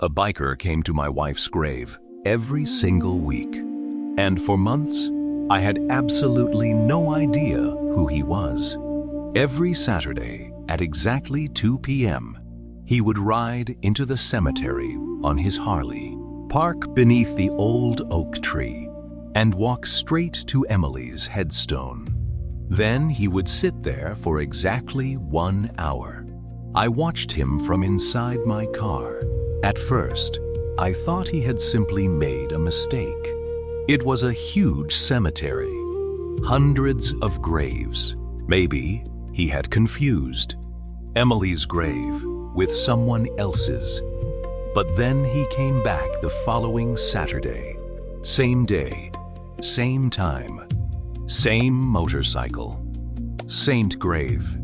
A biker came to my wife's grave every single week. And for months, I had absolutely no idea who he was. Every Saturday at exactly 2 p.m., he would ride into the cemetery on his Harley, park beneath the old oak tree, and walk straight to Emily's headstone. Then he would sit there for exactly 1 hour. I watched him from inside my car. At first, I thought he had simply made a mistake. It was a huge cemetery, hundreds of graves. Maybe he had confused Emily's grave with someone else's. But then he came back the following Saturday. Same day, same time, same motorcycle, same grave.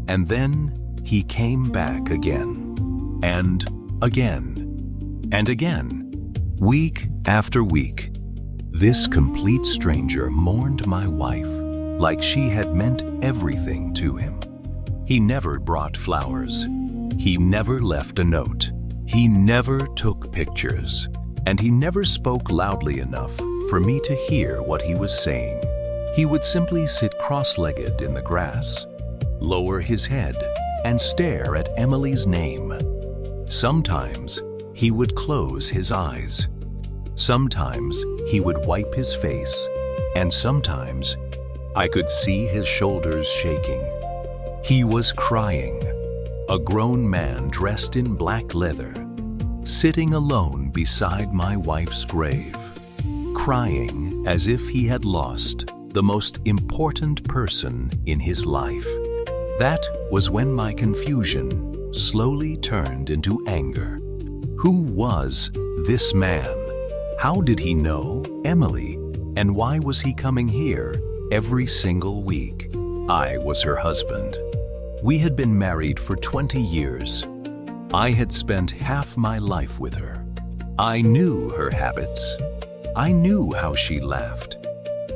And then he came back again, and again, and again, week after week. This complete stranger mourned my wife like she had meant everything to him. He never brought flowers. He never left a note. He never took pictures. And he never spoke loudly enough for me to hear what he was saying. He would simply sit cross-legged in the grass, lower his head, and stare at Emily's name. Sometimes he would close his eyes. Sometimes he would wipe his face, and sometimes I could see his shoulders shaking. He was crying, a grown man dressed in black leather, sitting alone beside my wife's grave, crying as if he had lost the most important person in his life. That was when my confusion slowly turned into anger. Who was this man? How did he know Emily? And why was he coming here every single week? I was her husband. We had been married for 20 years. I had spent half my life with her. I knew her habits. I knew how she laughed.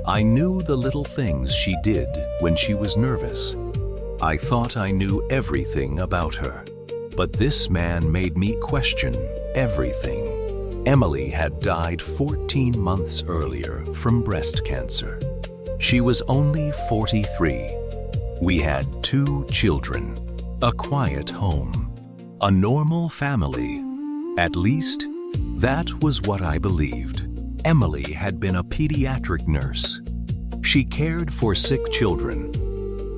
I knew the little things she did when she was nervous. I thought I knew everything about her. But this man made me question everything. Emily had died 14 months earlier from breast cancer. She was only 43. We had 2 children, a quiet home, a normal family. At least, that was what I believed. Emily had been a pediatric nurse. She cared for sick children,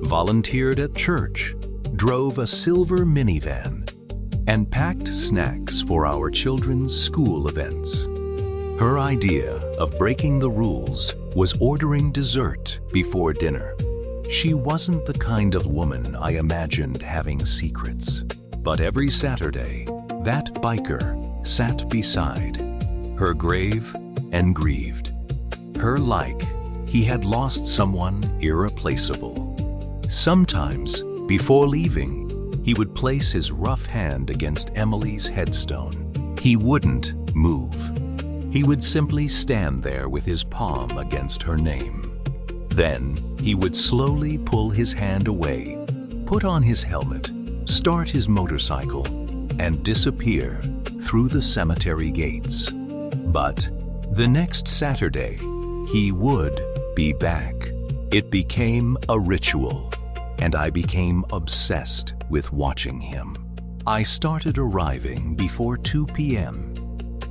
volunteered at church, drove a silver minivan, and packed snacks for our children's school events. Her idea of breaking the rules was ordering dessert before dinner. She wasn't the kind of woman I imagined having secrets. But every Saturday, that biker sat beside her grave and grieved. Her like he had lost someone irreplaceable. Sometimes, before leaving, he would place his rough hand against Emily's headstone. He wouldn't move. He would simply stand there with his palm against her name. Then he would slowly pull his hand away, put on his helmet, start his motorcycle, and disappear through the cemetery gates. But the next Saturday, he would be back. It became a ritual, and I became obsessed with watching him. I started arriving before 2 p.m.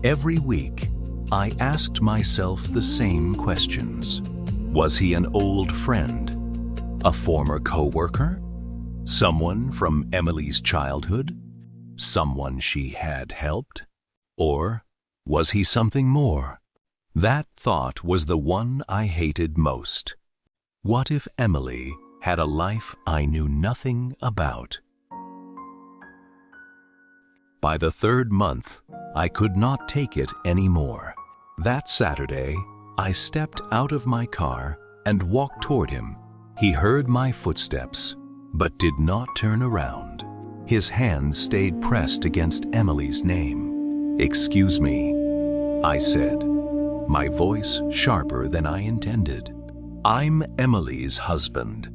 Every week, I asked myself the same questions. Was he an old friend? A former co-worker? Someone from Emily's childhood? Someone she had helped? Or was he something more? That thought was the one I hated most. What if Emily had a life I knew nothing about? By the 3rd month, I could not take it anymore. That Saturday, I stepped out of my car and walked toward him. He heard my footsteps, but did not turn around. His hand stayed pressed against Emily's name. "Excuse me," I said, my voice sharper than I intended. "I'm Emily's husband.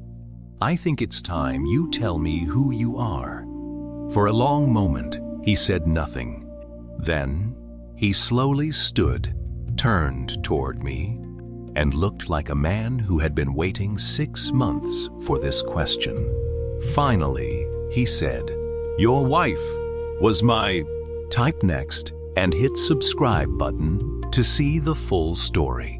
I think it's time you tell me who you are." For a long moment, he said nothing. Then, he slowly stood, turned toward me, and looked like a man who had been waiting 6 months for this question. Finally, he said, "Your wife was my..." Type next and hit subscribe button to see the full story.